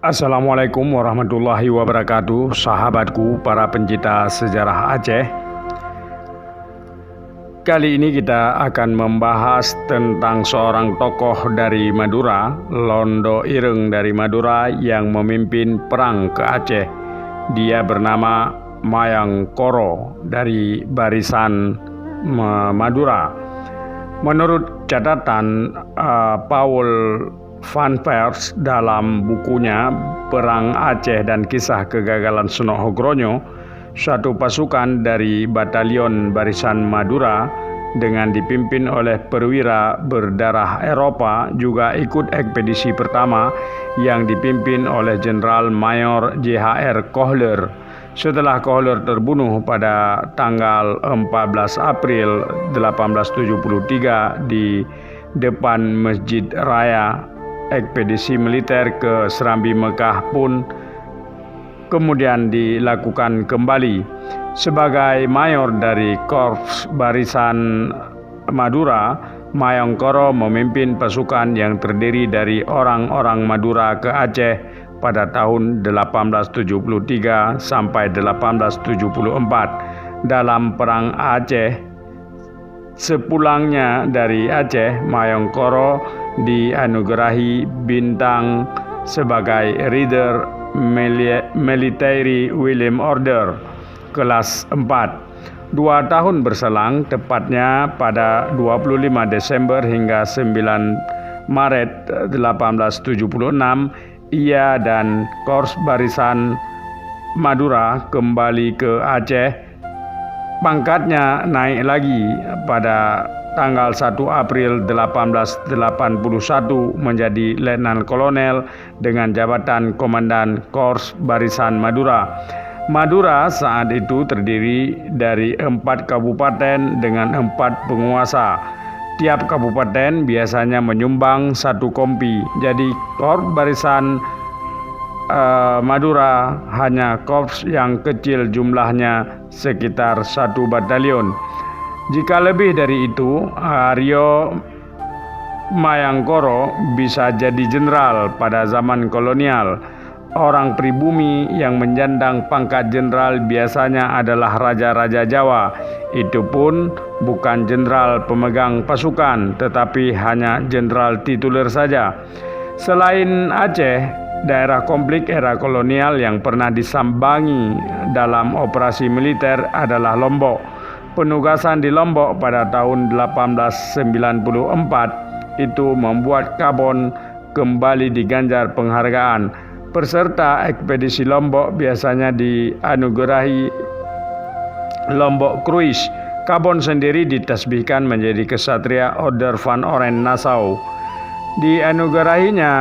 Assalamualaikum warahmatullahi wabarakatuh, sahabatku para pencinta sejarah Aceh. Kali ini kita akan membahas tentang seorang tokoh dari Madura, Londo Ireng dari Madura yang memimpin perang ke Aceh. Dia bernama Mayang Koro dari barisan Madura. Menurut catatan Paul Van Pers dalam bukunya Perang Aceh dan Kisah Kegagalan Sunok Hogronyo, suatu pasukan dari Batalion Barisan Madura dengan dipimpin oleh perwira berdarah Eropa juga ikut ekspedisi pertama yang dipimpin oleh Jenderal Mayor J.H.R. Kohler. Setelah Kohler terbunuh pada tanggal 14 April 1873 di depan Masjid Raya, ekspedisi militer ke Serambi Mekah pun kemudian dilakukan kembali. Sebagai mayor dari Korps Barisan Madura, Mayang Koro memimpin pasukan yang terdiri dari orang-orang Madura ke Aceh pada tahun 1873 sampai 1874. Dalam Perang Aceh, sepulangnya dari Aceh, Mayang Koro dianugerahi bintang sebagai Reader Military William Order kelas 4. 2 tahun berselang, tepatnya pada 25 Desember hingga 9 Maret 1876, ia dan Korps Barisan Madura kembali ke Aceh. Pangkatnya naik lagi pada tanggal 1 April 1881 menjadi Letnan Kolonel dengan jabatan Komandan Korps Barisan Madura. Madura saat itu terdiri dari 4 kabupaten dengan 4 penguasa. Tiap kabupaten biasanya menyumbang 1 kompi. Jadi Korps Barisan Madura hanya korps yang kecil jumlahnya, sekitar 1 batalion. Jika lebih dari itu, Aryo Mayang Koro bisa jadi jenderal pada zaman kolonial. Orang pribumi yang menyandang pangkat jenderal biasanya adalah raja-raja Jawa. Itu pun bukan jenderal pemegang pasukan, tetapi hanya jenderal tituler saja. Selain Aceh, daerah konflik era kolonial yang pernah disambangi dalam operasi militer adalah Lombok. Penugasan di Lombok pada tahun 1894 itu membuat Kabon kembali diganjar penghargaan. Peserta ekspedisi Lombok biasanya dianugerahi Lombok Cruise. Kabon sendiri ditasbihkan menjadi kesatria Order van Oranje Nassau. Dianugerahinya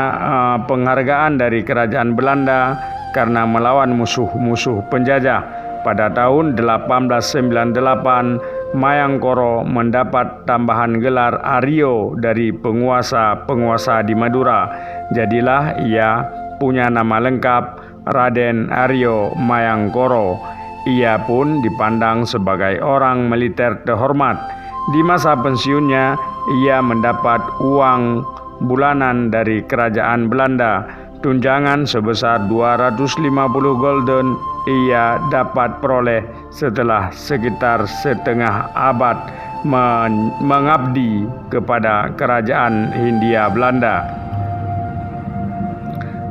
penghargaan dari kerajaan Belanda karena melawan musuh-musuh penjajah. Pada tahun 1898, Mayang Koro mendapat tambahan gelar Aryo dari penguasa-penguasa di Madura. Jadilah ia punya nama lengkap Raden Aryo Mayang Koro. Ia pun dipandang sebagai orang militer terhormat. Di masa pensiunnya, ia mendapat uang bulanan dari kerajaan Belanda. Tunjangan sebesar 250 gulden ia dapat peroleh setelah sekitar setengah abad mengabdi kepada kerajaan Hindia Belanda.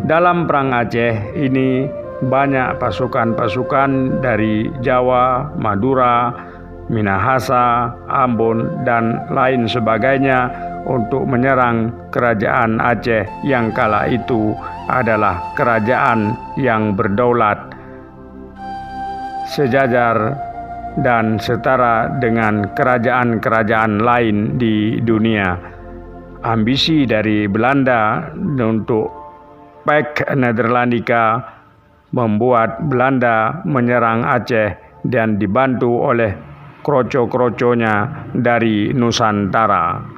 Dalam Perang Aceh ini banyak pasukan-pasukan dari Jawa, Madura, Minahasa, Ambon, dan lain sebagainya untuk menyerang kerajaan Aceh yang kala itu adalah kerajaan yang berdaulat, sejajar dan setara dengan kerajaan-kerajaan lain di dunia. Ambisi dari Belanda untuk Pax Nederlandica membuat Belanda menyerang Aceh dan dibantu oleh kroco-kroconya dari Nusantara.